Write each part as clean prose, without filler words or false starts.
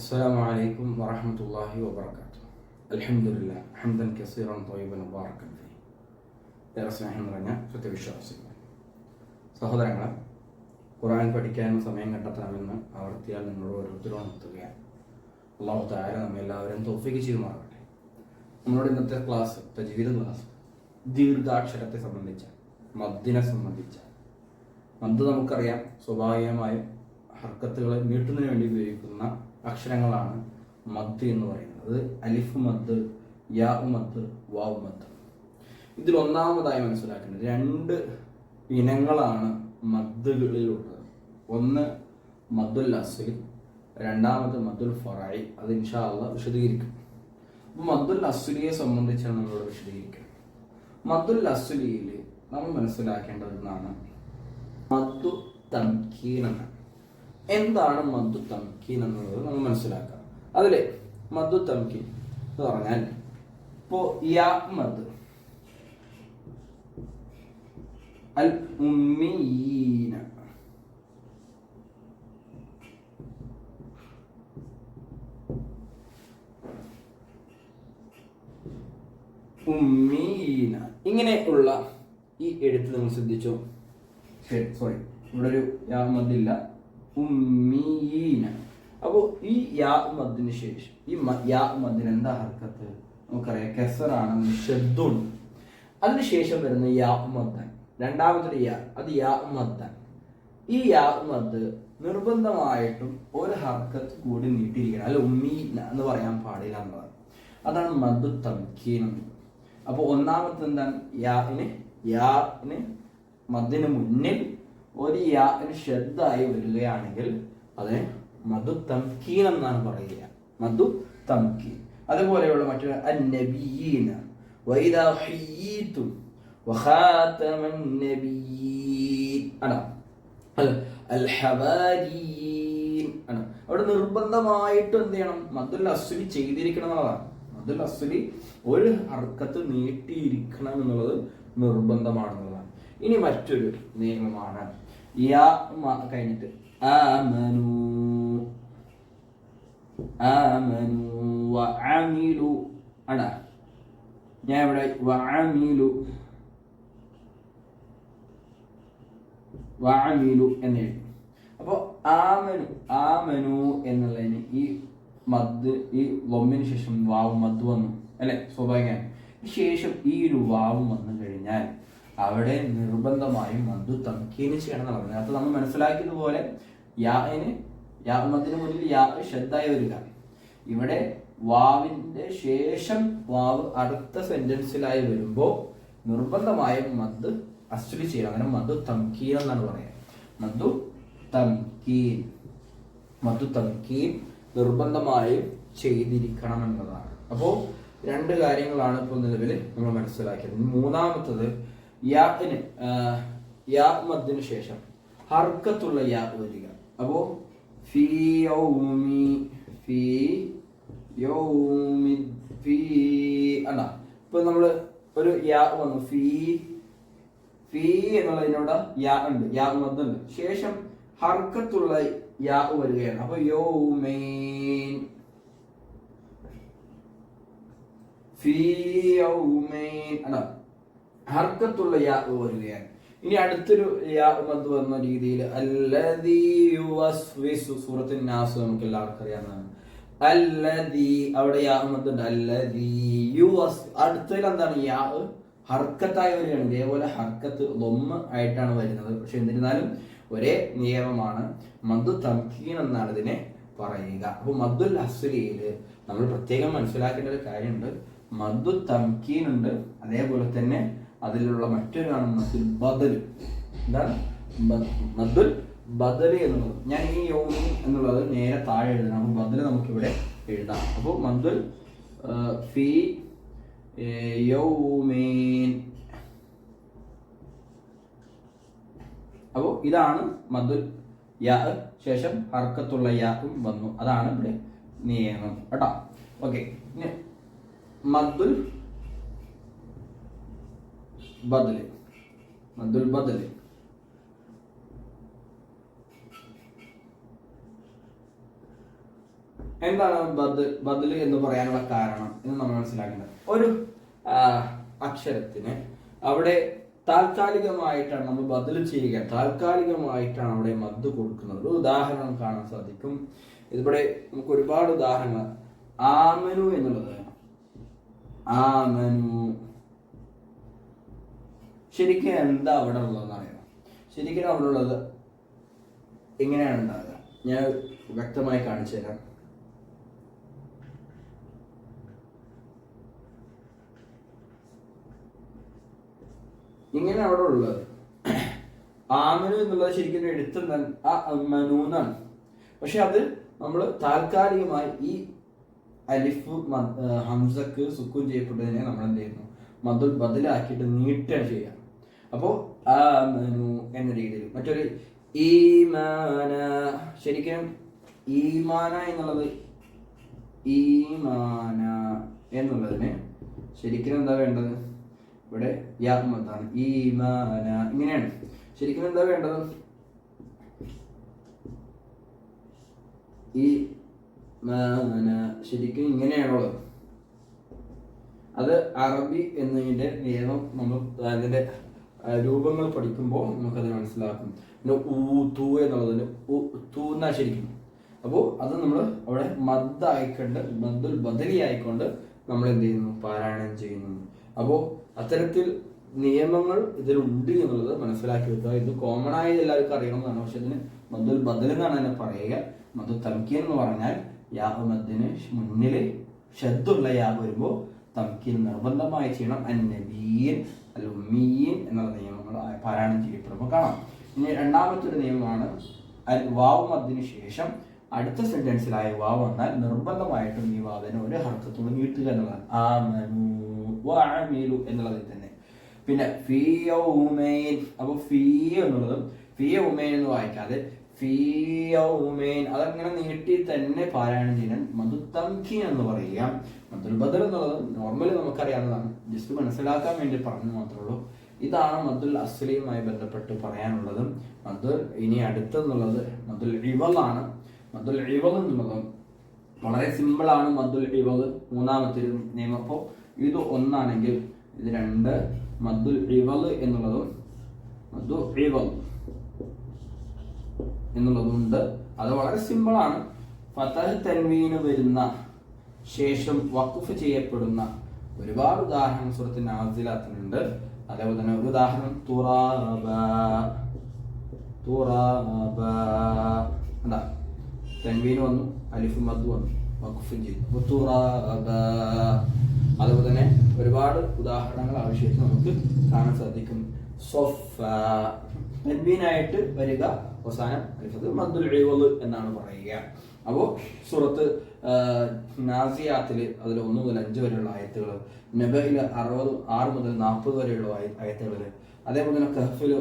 السلام عليكم ورحمة الله وبركاته. الحمد لله حمدا كثيرا طيبا مباركا فيه. ഏറെ സ്നേഹം നിറഞ്ഞ സത്യവിശ്വാസികൾ, സഹോദരങ്ങളെ, ഖുർആൻ പഠിക്കാനും സമയം കണ്ടെത്തണമെന്ന് ആവർത്തിയാൽ നിങ്ങളോട് ഓരോരുത്തരോട് നിർത്തുകയാണ്. അല്ലാഹു തആല നമ്മെ എല്ലാവരും തൗഫീഖ് ചെയ്യുമാറാകട്ടെ. നമ്മളോട് ഇന്നത്തെ ക്ലാസ് തജ്വീദ് ക്ലാസ് ദീർഘാക്ഷരത്തെ സംബന്ധിച്ച മദ്ദിനെ സംബന്ധിച്ച. മദ് നമുക്കറിയാം, സ്വാഭാവികമായും ഹർക്കത്തുകൾ നീട്ടുന്നതിന് വേണ്ടി ഉപയോഗിക്കുന്ന അക്ഷരങ്ങളാണ് മദ് എന്ന് പറയുന്നത്. അത് അലിഫ് മദ്, യാ മദ്, വാവ് മദ്. ഇതിൽ ഒന്നാമതായി മനസ്സിലാക്കേണ്ടത് രണ്ട് ഇനങ്ങളാണ് മദ്ദുകളിലുള്ളത്. ഒന്ന് മദ്ദുൽ അസ്ലി, രണ്ടാമത് മദ്ദുൽ ഫറായി. അത് ഇൻഷാ അല്ലാഹ് വിശദീകരിക്കും. അപ്പോൾ മദ്ദുൽ അസ്ലിയെ സംബന്ധിച്ചാണ് നമ്മളോട് വിശദീകരിക്കുക. മദ്ദുൽ അസ്ലിയിൽ നമ്മൾ മനസ്സിലാക്കേണ്ടതെന്നാണ് മദ്ദു തംകീൻ എന്നാണ്. എന്താണ് മദ്ദു തംകീൻ എന്നുള്ളത് നമ്മൾ മനസ്സിലാക്കാം. അതിലെ മദ്ദു തംകീൻ എന്ന് പറഞ്ഞാൽ, ഇപ്പോ യാ മദ് അൽ ഉമ്മീന, ഉമ്മീന ഇങ്ങനെയുള്ള ഈ എഴുത്ത് നിങ്ങൾ ശ്രദ്ധിച്ചോ? സോറി, ഇവിടെ ഒരു യാ മദ്ദില്ല, ഉമ്മീന. അപ്പോൾ ഈ യാ മദ്ദിന് ശേഷം ഈ യാ മദ്ദിന് എന്താ ഹർക്കത്ത്? നമുക്കറിയാം, കെസറാണ്, ഷദ്ദുണ്ട്. അതിനുശേഷം വരുന്ന യാ മദ്ദൻ, രണ്ടാമതൊരു യാ, അത് യാ മദ്ദൻ. ഈ യാ മദ് നിർബന്ധമായിട്ടും ഒരു ഹർക്കത്ത് കൂടി നീട്ടിയിരിക്കണം, അല്ല ഉമ്മീന എന്ന് പറയാൻ പാടില്ല എന്നതാണ്. അതാണ് മദ്ദു തംകീൻ. അപ്പോൾ ഒന്നാമത്തെ എന്താണ്? യാന് മദ്ദിന് മുന്നിൽ ഒരു യാന് ഷദ്ദായി വരികയാണെങ്കിൽ അതിനെ മദ്ദു തംകീൻ എന്നാണ് പറയുക, മദ്ദു തംകീൻ. അതുപോലെയുള്ള മറ്റൊരു അന്നബിയീന വഇദാ ഹയ്യീതും വഖാതമൻ നബിയീൻ ആണ്, അൽഹവാരീൻ ആണ്. അവിടെ നിർബന്ധമായിട്ടും എന്ത് ചെയ്യണം? മദ്ദുൽ അസ്ലി ചെയ്തിരിക്കണം എന്നുള്ളതാണ്. മദ്ദുൽ അസ്ലി ഒരു ഹർക്കത്ത് നീട്ടിയിരിക്കണം എന്നുള്ളത് നിർബന്ധമാണെന്നുള്ളതാണ്. ഇനി മറ്റൊരു നിയമമാണ് യാ കഴിഞ്ഞിട്ട് ആമനു ആമനു വഅമിലു ആണ്. ഞാൻ ഇവിടെ വഅമിലു എന്ന് എഴുതി. അപ്പോൾ ആമനു എന്നുള്ളതിന് ഈ മദ്, ഈ ലൊമ്മിന് ശേഷം വാവ് മദ് വന്നു അല്ലെ, സ്വാഭാവികമാണ്. ശേഷം ഈ ഒരു വാവ് വന്നു കഴിഞ്ഞാൽ അവിടെ നിർബന്ധമായും മദ്ദു തംകീന് ചെയ്യണം എന്നാണ് പറഞ്ഞത്. അപ്പോൾ നമ്മൾ മനസ്സിലാക്കിയതുപോലെ യാ മദ്ദിന് മുന്നിൽ യാ ഷദ്ദായി വരിക. ഇവിടെ വാവിന്റെ ശേഷം വാവ് അടുത്ത സെന്റൻസിലായി വരുമ്പോൾ നിർബന്ധമായും മദ് അസ്ലി ചെയ്യണം. അങ്ങനെ മദ്ദു തംകീൻ എന്നാണ് പറയുക. മദ്ദു തംകീൻ നിർബന്ധമായും ചെയ്തിരിക്കണം എന്നതാണ്. അപ്പോൾ രണ്ട് കാര്യങ്ങളാണ് ഇപ്പോൾ നിലവിൽ നമ്മൾ മനസ്സിലാക്കിയത്. മൂന്നാമത്തത് യാ മദ്ദിന് ശേഷം ഹർക്കത്തുള്ള യാ വരിക. അപ്പോൾ ഇപ്പൊ നമ്മള് ഒരു യാ വന്നു, ഫീ എന്നുള്ളതിനോട് യാ ഉണ്ട്, യാ മദ് ഉണ്ട്. ശേഷം ഹർക്കത്തുള്ള യാ വരികയാണ്. അപ്പൊ യൗമൈൻ, ഫീ യൗമൈൻ ആണ്, ഹർക്കത്തുള്ള യാ വരികയാണ്. ഇനി അടുത്തൊരു യാ മദ് വന്ന രീതിയിൽ അല്ലദീ യുവസ്വിസു, സൂറത്തുൻ നാസ് നമുക്ക് എല്ലാവർക്കും അറിയാവുന്നതാണ്. അല്ലദീ, അവിടെ യാ മദ് ഉണ്ട്. അല്ലദീ അടുത്തതിൽ എന്താണ്? യാ ഹർക്കത്തായി വരികയാണ്. ഇതേപോലെ ഹർക്കത്ത് ലൊമ്മ് ആയിട്ടാണ് വരുന്നത്. പക്ഷെ എന്നിരുന്നാലും ഒരേ നിയമമാണ്. മദ്ദു തംകീൻ എന്നാണ് ഇതിനെ പറയുക. അപ്പോൾ മദ്ദുൽ അസ്ലിയിൽ നമ്മൾ പ്രത്യേകം മനസ്സിലാക്കേണ്ട ഒരു കാര്യമുണ്ട്. മദ്ദു തംകീൻ ഉണ്ട്, അതേപോലെ തന്നെ അതിലുള്ള മറ്റൊരാണ് മദ്ദുൽ ബദൽ. എന്താണ് മദ്ദുൽ ബദൽ എന്നുള്ളത്? ഞാൻ ഈ യൗമി എന്നുള്ളത് നേരെ താഴെ എഴുതണം. അപ്പോൾ ബദൽ നമുക്കിവിടെ എഴുതാം. അപ്പോൾ മദ്ദുൽ ഫീ യൗമീൻ. അപ്പോൾ ഇതാണ് മദ്ദുൽ യാ, ശേഷം ഹർക്കത്തുള്ള യാക്കും വന്നു. അതാണ് ഇവിടെ നിയമം കേട്ടോ. ഓക്കെ, ഇനി മദ്ദുൽ ബദൽ. എന്താണ് ബദൽ എന്ന് പറയാനുള്ള കാരണം എന്ന് നമ്മൾ മനസ്സിലാക്കേണ്ടത്. ഒരു അക്ഷരത്തിന് അവിടെ താൽക്കാലികമായിട്ടാണ് നമ്മൾ ബദൽ ചെയ്യുക, താൽക്കാലികമായിട്ടാണ് അവിടെ മദ് കൊടുക്കുന്നത്. ഒരു ഉദാഹരണം കാണാൻ സാധിക്കും. ഇവിടെ നമുക്ക് ഒരുപാട് ഉദാഹരണങ്ങൾ. ആമനു എന്നുള്ളത്, ആമനു ശരിക്കും എന്താ അവിടെ ഉള്ളതെന്ന് അറിയാം. ശരിക്കും അവിടെ ഉള്ളത് എങ്ങനെയാണ് ഉണ്ടാകുക? ഞാൻ വ്യക്തമായി കാണിച്ചു തരാം. ഇങ്ങനെ അവിടെ ഉള്ളത് ആമനു എന്നുള്ളത് ശരിക്കും എഴുത്തുന്നത് അമനൂന്നാണ്. പക്ഷെ അത് നമ്മൾ താൽക്കാലികമായി ഈ അലിഫ് ഹംസക്ക് സുക്കൂൻ ചെയ്യപ്പെട്ടതിനെ നമ്മൾ എന്ത് ചെയ്യുന്നു? മദുൽ ബദലാക്കിയിട്ട് നീട്ടാണ് ചെയ്യുക. അപ്പോൾ ആമനു എന്ന രീതിയിൽ. മറ്റൊരു ഈമാന, ശരിക്കും ഈമാന എന്നുള്ളത്, ഈമാന എന്നുള്ളതിന് ശരിക്കും എന്താ വേണ്ടത്? ഇവിടെ യാമത്താണ്. ഈമാന ഇങ്ങനെയാണ്. ശരിക്കും എന്താ വേണ്ടത്? ഈ മാന ശരിക്കും ഇങ്ങനെയാണുള്ളത്. അത് അറബി എന്നതിന്റെ നിയമം നമ്മൾ അതിന്റെ രൂപങ്ങൾ പഠിക്കുമ്പോൾ നമുക്കത് മനസ്സിലാക്കും. പിന്നെ ഊ എന്നുള്ളതിന് തൂ എന്നാ ശരിക്കും. അപ്പോൾ അത് നമ്മൾ അവിടെ മദ് ആയിക്കൊണ്ട്, മദ്ദുൽ ബദലി ആയിക്കൊണ്ട് നമ്മൾ എന്ത് ചെയ്യുന്നു? പാരായണം ചെയ്യുന്നു. അപ്പോൾ അത്തരത്തിൽ നിയമങ്ങൾ ഇതിലുണ്ട് എന്നുള്ളത് മനസ്സിലാക്കി വെക്കുക. ഇത് കോമൺ ആയി എല്ലാവർക്കും അറിയണമെന്നാണ്. പക്ഷെ ഇതിന് മദ്ദുൽ ബദൽ എന്നാണ് തന്നെ പറയുക. മദ്ദുൽ തംകീൻ എന്ന് പറഞ്ഞാൽ യാ മദ്ദിന് മുന്നിൽ ഷദ്ദുള്ള യാ വരുമ്പോൾ തംകീൻ നിർബന്ധമായി ചെയ്യണം. അന്നബീൻ അൽ ഉമ്മീൻ എന്നുള്ള നിയമങ്ങൾ പാരായണം ചെയ്യപ്പെടുമ്പോൾ കാണാം. ഇനി രണ്ടാമത്തെ ഒരു നിയമമാണ് വാവ് മദ്ദിന് ശേഷം അടുത്ത സെന്റൻസിലായ വാവ് വന്നാൽ നിർബന്ധമായിട്ടും ഈ വാവിനെ ഒരു ഹർക്കത്തോട് നീട്ടുക എന്നുള്ളതാണ്. ആമനു വഅമിലു എന്നുള്ളതിൽ തന്നെ. പിന്നെ ഫീ യൗമൈൻ, അപ്പോൾ ഫീ എന്നുള്ളതും ഫീ യൗമൈൻ എന്ന് വായിക്കാതെ ഫീ യൗമൈൻ അതങ്ങനെ നീട്ടി തന്നെ പാരായണം ചെയ്യാൻ മദു തംകീൻ എന്ന് പറയുക. മദുൽ ബദൽ എന്നുള്ളത് നോർമലി നമുക്കറിയാവുന്നതാണ്, ജസ്റ്റ് മനസ്സിലാക്കാൻ വേണ്ടി പറഞ്ഞു മാത്രമേ ഉള്ളൂ. ഇതാണ് മദ്ദുൽ അസ്ലിയുമായി ബന്ധപ്പെട്ട് പറയാനുള്ളത്. മദ്ദുൽ ഇനി അടുത്തെന്നുള്ളത് മദ്ദുൽ ഇവളാണ്. മദ്ദുൽ ഇവൾ എന്നുള്ളത് വളരെ സിമ്പിളാണ്. മദ്ദുൽ ഇവൾ മൂന്നാമത്തെ ഒരു നിയമം. അപ്പോൾ ഇത് ഒന്നാണെങ്കിൽ ഇത് രണ്ട്. മദ്ദുൽ ഇവൾ എന്നുള്ളതും മദ്ദു ഇവൾ എന്നുള്ളതുണ്ട്. അത് വളരെ സിമ്പിളാണ്. ഫതഹ് തൻവീന് വരുന്ന ശേഷം വഖഫ് ചെയ്യപ്പെടുന്ന ഒരുപാട് ഉദാഹരണം സൂറത്ത് നാസിലാത്തിനുണ്ട്. അതേപോലെ തന്നെ ഒരു ഉദാഹരണം തുറാബ, തുറാബ എന്താ തൻവീൻ വന്നു, അലിഫ് മദ് വന്നു, വഖഫ് ചെയ്തു തുറാബ. അതുപോലെ തന്നെ ഒരുപാട് ഉദാഹരണങ്ങൾ ആവശ്യത്തിന് നമുക്ക് കാണാൻ സാധിക്കും. സൊഫ തൻവീനായിട്ട് വരിക, അവസാനം അലിഫ് മദ്ദുൽ ഇവള് എന്നാണ് പറയുക. അപ്പോൾ സൂറത്ത് നാസിയാത്തിൽ അതിൽ 1 മുതൽ 5 വരെയുള്ള ആയത്തുകൾ, നബയിൽ 6 മുതൽ 40 വരെയുള്ള ആയത്തുകൾ, അതേപോലെ തന്നെ കഹ്ഫിൽ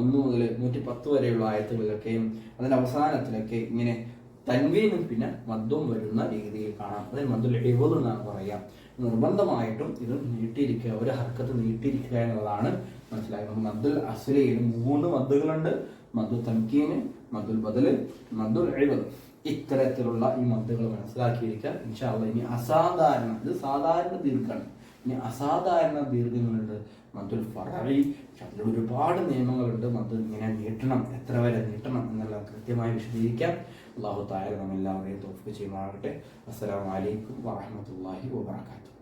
1 മുതൽ 110 വരെയുള്ള ആയത്തുകളിലൊക്കെയും അതിന്റെ അവസാനത്തിലൊക്കെ ഇങ്ങനെ തൻവീനും പിന്നെ മദ്ദും വരുന്ന രീതിയിൽ കാണാം. അതിന് മദ്ദുൽ ഇവൾ എന്നാണ് പറയുക. നിർബന്ധമായിട്ടും ഇത് നീട്ടിയിരിക്കുക, ഒരു ഹർക്കത്ത് നീട്ടിയിരിക്കുക എന്നുള്ളതാണ് മനസ്സിലാക്കുന്നത്. മദ്ദുൽ അസ്ലിയിൽ 3 മദ്ദുകളുണ്ട്. മദ്ദു തംകീന്, മദ്ദുൽ ബദല്, മദ്ദുൽ ഇവൾ. ഇത്തരത്തിലുള്ള ഈ മദ്ദുകൾ മനസ്സിലാക്കിയിരിക്കുക. ഇൻഷാ അല്ലാഹ് ഇനി അസാധാരണ, ഇത് സാധാരണ ദീർഘമാണ്, ഇനി അസാധാരണ ദീർഘങ്ങളുണ്ട്. മദ്ദുൽ ഫറഈ, അതിൽ ഒരുപാട് നിയമങ്ങളുണ്ട്. മദ്ദ് ഇങ്ങനെ നീട്ടണം, എത്ര വരെ നീട്ടണം എന്നെല്ലാം കൃത്യമായി വിശദീകരിക്കാം. അല്ലാഹു തആല നമ്മെല്ലാവരെയും തൗഫീഖ് ചെയ്യുമാറാകട്ടെ. അസ്സലാമു അലൈക്കും വറഹ്മത്തുള്ളാഹി വബറകാതുഹു.